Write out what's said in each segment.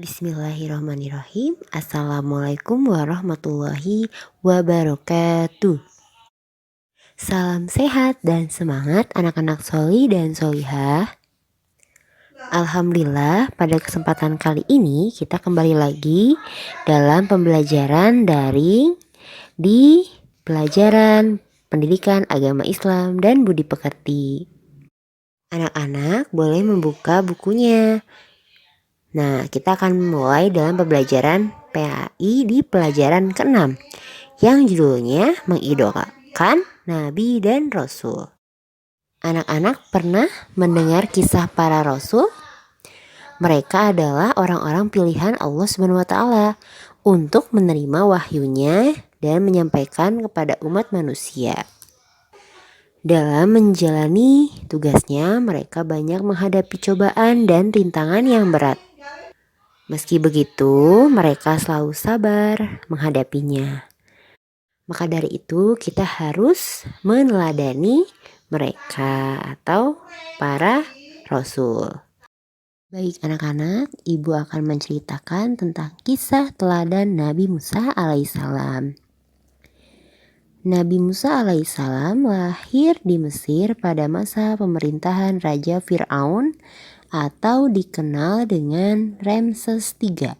Bismillahirrahmanirrahim. Assalamualaikum warahmatullahi wabarakatuh. Salam sehat dan semangat anak-anak soli dan solihah. Alhamdulillah, pada kesempatan kali ini kita kembali lagi dalam pembelajaran daring di pelajaran pendidikan agama Islam dan budi pekerti. Anak-anak boleh membuka bukunya. Nah, kita akan mulai dalam pembelajaran PAI di pelajaran ke-6 yang judulnya mengidolakan Nabi dan Rasul. Anak-anak pernah mendengar kisah para Rasul? Mereka adalah orang-orang pilihan Allah SWT untuk menerima wahyunya dan menyampaikan kepada umat manusia. Dalam menjalani tugasnya, mereka banyak menghadapi cobaan dan rintangan yang berat. Meski begitu, mereka selalu sabar menghadapinya. Maka dari itu, kita harus meneladani mereka atau para rasul. Baik anak-anak, ibu akan menceritakan tentang kisah teladan Nabi Musa alaihissalam. Nabi Musa alaihissalam lahir di Mesir pada masa pemerintahan Raja Fir'aun atau dikenal dengan Ramses III.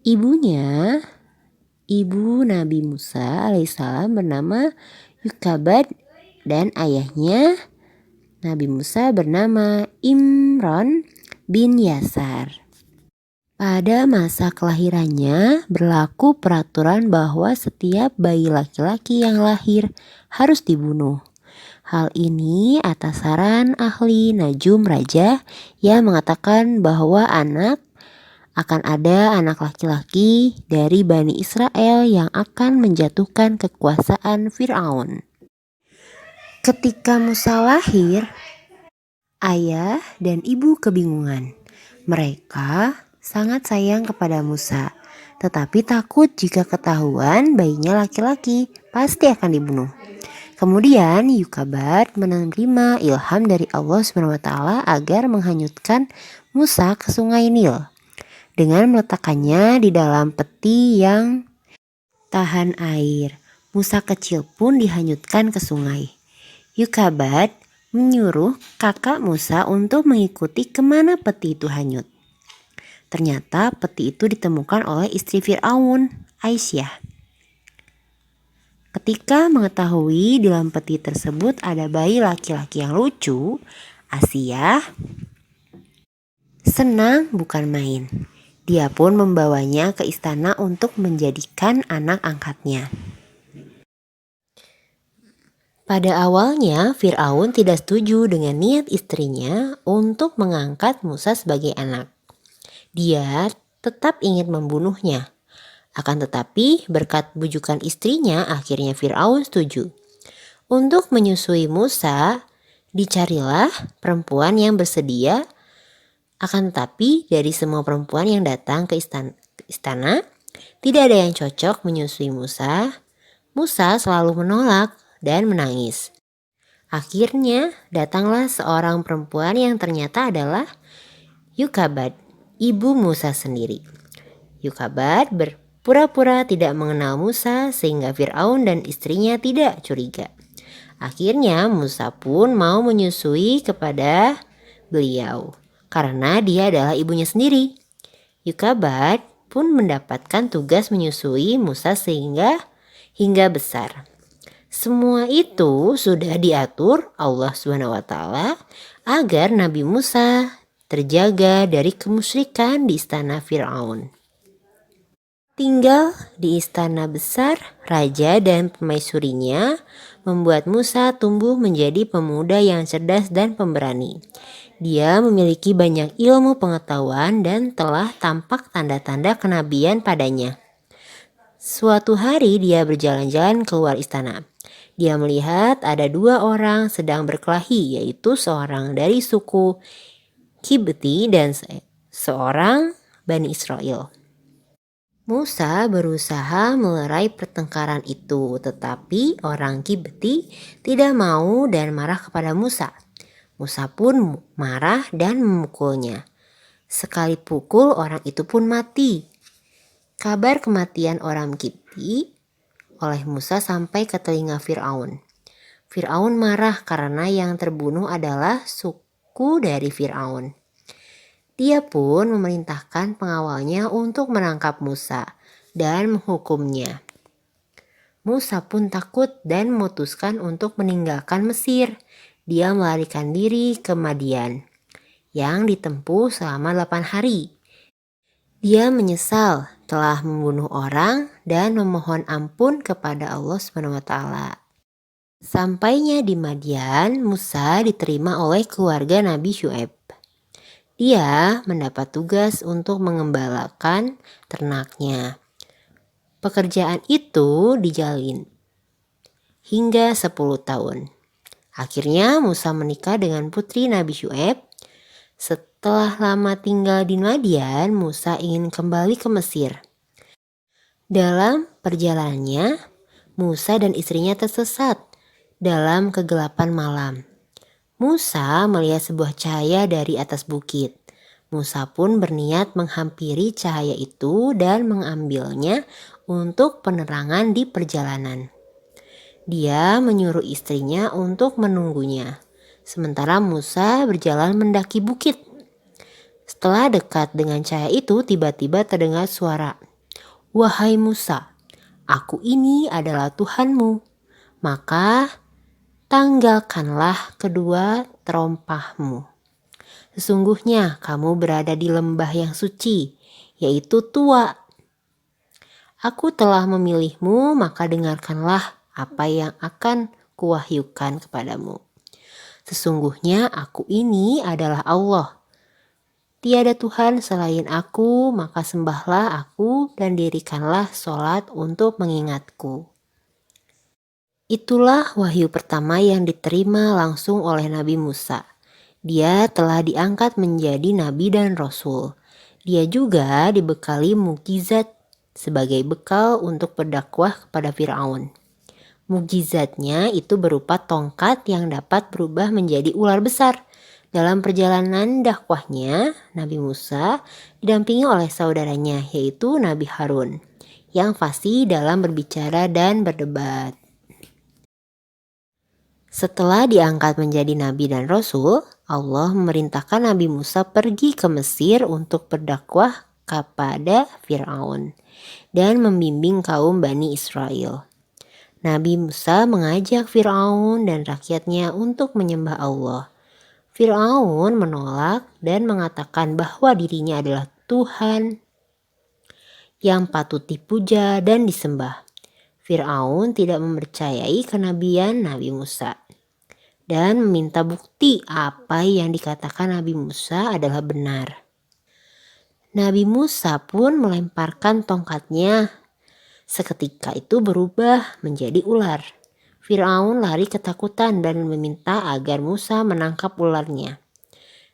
Ibu Nabi Musa alaihissalam bernama Yukabad dan ayahnya Nabi Musa bernama Imran bin Yasar. Pada masa kelahirannya berlaku peraturan bahwa setiap bayi laki-laki yang lahir harus dibunuh. Hal ini atas saran ahli Najum Raja yang mengatakan bahwa akan ada anak laki-laki dari Bani Israel yang akan menjatuhkan kekuasaan Fir'aun. Ketika Musa lahir, ayah dan ibu kebingungan. Mereka sangat sayang kepada Musa, tetapi takut jika ketahuan bayinya laki-laki pasti akan dibunuh. Kemudian Yukabad menerima ilham dari Allah SWT agar menghanyutkan Musa ke sungai Nil dengan meletakkannya di dalam peti yang tahan air. Musa kecil pun dihanyutkan ke sungai. Yukabad menyuruh kakak Musa untuk mengikuti kemana peti itu hanyut. Ternyata peti itu ditemukan oleh istri Fir'aun, Aisyah. Ketika mengetahui di dalam peti tersebut ada bayi laki-laki yang lucu, Aisyah senang bukan main. Dia pun membawanya ke istana untuk menjadikan anak angkatnya. Pada awalnya, Fir'aun tidak setuju dengan niat istrinya untuk mengangkat Musa sebagai anak. Dia tetap ingin membunuhnya. Akan tetapi berkat bujukan istrinya akhirnya Fir'aun setuju. Untuk menyusui Musa, dicarilah perempuan yang bersedia. Akan tetapi dari semua perempuan yang datang ke istana, tidak ada yang cocok menyusui Musa. Musa selalu menolak dan menangis. Akhirnya datanglah seorang perempuan yang ternyata adalah Yukabad, ibu Musa sendiri. Yukabad berpura-pura tidak mengenal Musa sehingga Fir'aun dan istrinya tidak curiga. Akhirnya Musa pun mau menyusui kepada beliau karena dia adalah ibunya sendiri. Yukabad pun mendapatkan tugas menyusui Musa hingga besar. Semua itu sudah diatur Allah SWT agar Nabi Musa terjaga dari kemusyrikan di istana Fir'aun. Tinggal di istana besar, raja dan permaisurinya membuat Musa tumbuh menjadi pemuda yang cerdas dan pemberani. Dia memiliki banyak ilmu pengetahuan dan telah tampak tanda-tanda kenabian padanya. Suatu hari dia berjalan-jalan keluar istana. Dia melihat ada dua orang sedang berkelahi, yaitu seorang dari suku Kibti dan seorang Bani Israel. Musa berusaha melerai pertengkaran itu, tetapi orang Kibti tidak mau dan marah kepada Musa. Musa pun marah dan memukulnya. Sekali pukul orang itu pun mati. Kabar kematian orang Kipti oleh Musa sampai ke telinga Fir'aun. Fir'aun marah karena yang terbunuh adalah suku dari Fir'aun. Dia pun memerintahkan pengawalnya untuk menangkap Musa dan menghukumnya. Musa pun takut dan memutuskan untuk meninggalkan Mesir. Dia melarikan diri ke Madian yang ditempuh selama 8 hari. Dia menyesal telah membunuh orang dan memohon ampun kepada Allah SWT. Sampainya di Madian, Musa diterima oleh keluarga Nabi Syuaib. Dia mendapat tugas untuk mengembalakan ternaknya. Pekerjaan itu dijalin hingga 10 tahun. Akhirnya Musa menikah dengan putri Nabi Syuaib. Setelah lama tinggal di Madian, Musa ingin kembali ke Mesir. Dalam perjalanannya, Musa dan istrinya tersesat dalam kegelapan malam. Musa melihat sebuah cahaya dari atas bukit. Musa pun berniat menghampiri cahaya itu dan mengambilnya untuk penerangan di perjalanan. Dia menyuruh istrinya untuk menunggunya. Sementara Musa berjalan mendaki bukit. Setelah dekat dengan cahaya itu, tiba-tiba terdengar suara, "Wahai Musa, aku ini adalah Tuhanmu. Maka tanggalkanlah kedua terompahmu. Sesungguhnya kamu berada di lembah yang suci, yaitu Tua. Aku telah memilihmu, maka dengarkanlah apa yang akan kuwahyukan kepadamu. Sesungguhnya aku ini adalah Allah. Tiada Tuhan selain aku, maka sembahlah aku dan dirikanlah sholat untuk mengingatku." Itulah wahyu pertama yang diterima langsung oleh Nabi Musa. Dia telah diangkat menjadi nabi dan rasul. Dia juga dibekali mukjizat sebagai bekal untuk berdakwah kepada Fir'aun. Mukjizatnya itu berupa tongkat yang dapat berubah menjadi ular besar. Dalam perjalanan dakwahnya, Nabi Musa didampingi oleh saudaranya, yaitu Nabi Harun, yang fasih dalam berbicara dan berdebat. Setelah diangkat menjadi nabi dan rasul, Allah memerintahkan Nabi Musa pergi ke Mesir untuk berdakwah kepada Fir'aun dan membimbing kaum Bani Israel. Nabi Musa mengajak Fir'aun dan rakyatnya untuk menyembah Allah. Fir'aun menolak dan mengatakan bahwa dirinya adalah Tuhan yang patut dipuja dan disembah. Fir'aun tidak mempercayai kenabian Nabi Musa dan meminta bukti apa yang dikatakan Nabi Musa adalah benar. Nabi Musa pun melemparkan tongkatnya. Seketika itu berubah menjadi ular. Fir'aun lari ketakutan dan meminta agar Musa menangkap ularnya.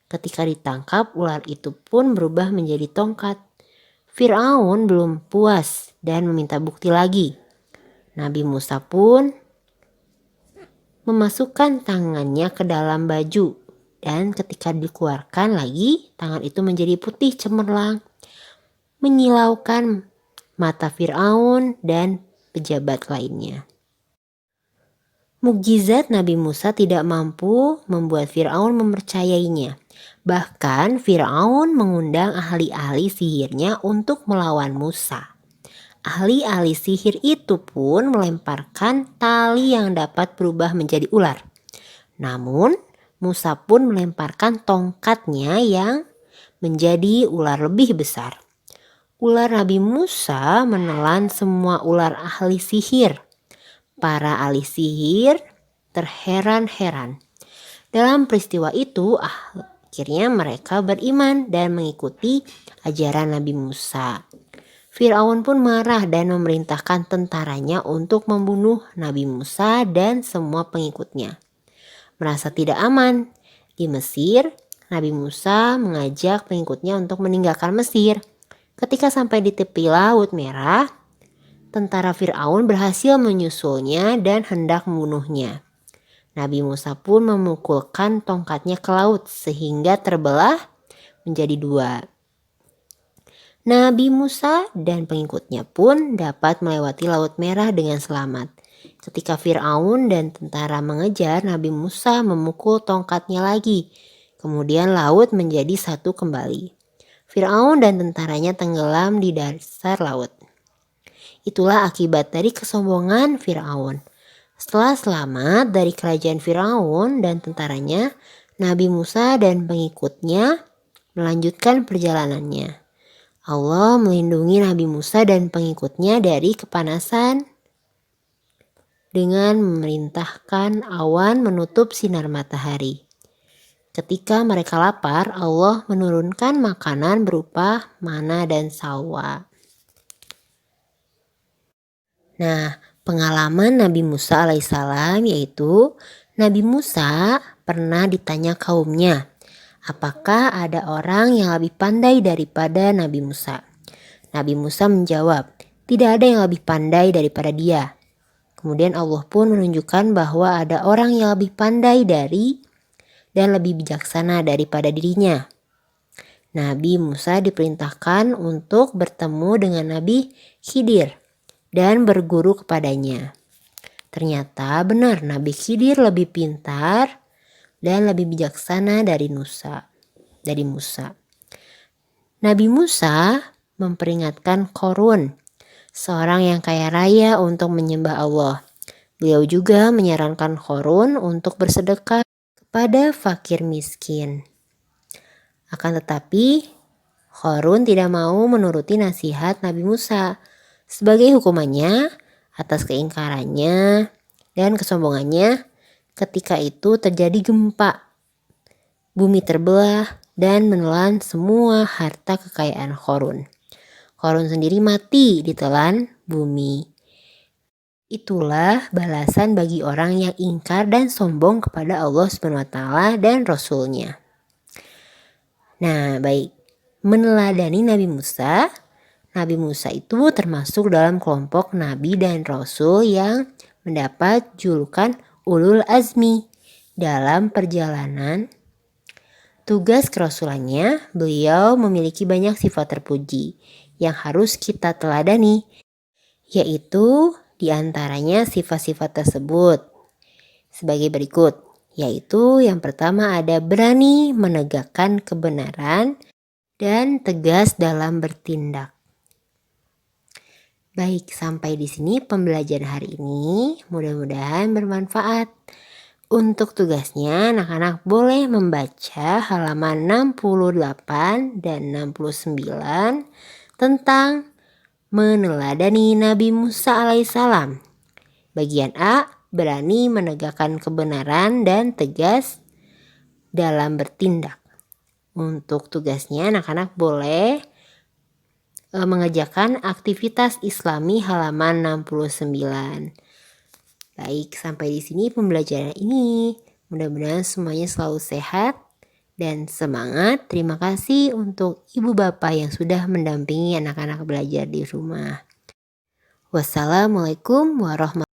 Ketika ditangkap, ular itu pun berubah menjadi tongkat. Fir'aun belum puas dan meminta bukti lagi. Nabi Musa pun memasukkan tangannya ke dalam baju dan ketika dikeluarkan lagi, tangan itu menjadi putih cemerlang, menyilaukan mata Fir'aun dan pejabat lainnya. Mukjizat Nabi Musa tidak mampu membuat Fir'aun mempercayainya. Bahkan Fir'aun mengundang ahli-ahli sihirnya untuk melawan Musa. Ahli-ahli sihir itu pun melemparkan tali yang dapat berubah menjadi ular. Namun Musa pun melemparkan tongkatnya yang menjadi ular lebih besar. Ular Nabi Musa menelan semua ular ahli sihir. Para ahli sihir terheran-heran. Dalam peristiwa itu akhirnya mereka beriman dan mengikuti ajaran Nabi Musa. Fir'aun pun marah dan memerintahkan tentaranya untuk membunuh Nabi Musa dan semua pengikutnya. Merasa tidak aman di Mesir, Nabi Musa mengajak pengikutnya untuk meninggalkan Mesir. Ketika sampai di tepi Laut Merah, tentara Fir'aun berhasil menyusulnya dan hendak membunuhnya. Nabi Musa pun memukulkan tongkatnya ke laut sehingga terbelah menjadi dua. Nabi Musa dan pengikutnya pun dapat melewati Laut Merah dengan selamat. Ketika Fir'aun dan tentara mengejar, Nabi Musa memukul tongkatnya lagi. Kemudian laut menjadi satu kembali. Fir'aun dan tentaranya tenggelam di dasar laut. Itulah akibat dari kesombongan Fir'aun. Setelah selamat dari kerajaan Fir'aun dan tentaranya, Nabi Musa dan pengikutnya melanjutkan perjalanannya. Allah melindungi Nabi Musa dan pengikutnya dari kepanasan dengan memerintahkan awan menutup sinar matahari. Ketika mereka lapar, Allah menurunkan makanan berupa mana dan salwa. Nah, pengalaman Nabi Musa alaihissalam yaitu Nabi Musa pernah ditanya kaumnya, apakah ada orang yang lebih pandai daripada Nabi Musa? Nabi Musa menjawab, tidak ada yang lebih pandai daripada dia. Kemudian Allah pun menunjukkan bahwa ada orang yang lebih pandai dari dan lebih bijaksana daripada dirinya. Nabi Musa diperintahkan untuk bertemu dengan Nabi Khidir dan berguru kepadanya. Ternyata benar Nabi Khidir lebih pintar dan lebih bijaksana dari Musa. Nabi Musa memperingatkan Qarun, seorang yang kaya raya, untuk menyembah Allah. Beliau juga menyarankan Qarun untuk bersedekah kepada fakir miskin. Akan tetapi Qarun tidak mau menuruti nasihat Nabi Musa. Sebagai hukumannya atas keingkarannya dan kesombongannya, ketika itu terjadi gempa. Bumi terbelah dan menelan semua harta kekayaan Qarun. Qarun sendiri mati ditelan bumi. Itulah balasan bagi orang yang ingkar dan sombong kepada Allah SWT dan Rasul-Nya. Nah, baik. Meneladani Nabi Musa itu termasuk dalam kelompok Nabi dan Rasul yang mendapat julukan Ulul Azmi. Dalam perjalanan tugas kerasulannya, beliau memiliki banyak sifat terpuji yang harus kita teladani, yaitu diantaranya sifat-sifat tersebut sebagai berikut, yaitu yang pertama ada berani menegakkan kebenaran dan tegas dalam bertindak. Baik, sampai di sini pembelajaran hari ini. Mudah-mudahan bermanfaat. Untuk tugasnya, anak-anak boleh membaca halaman 68 dan 69 tentang meneladani Nabi Musa alaihissalam. Bagian A, berani menegakkan kebenaran dan tegas dalam bertindak. Untuk tugasnya, anak-anak boleh mengerjakan aktivitas Islami halaman 69. Baik, sampai di sini pembelajaran ini. Mudah-mudahan semuanya selalu sehat dan semangat. Terima kasih untuk ibu bapak yang sudah mendampingi anak-anak belajar di rumah. Wassalamualaikum warahmatullahi wabarakatuh.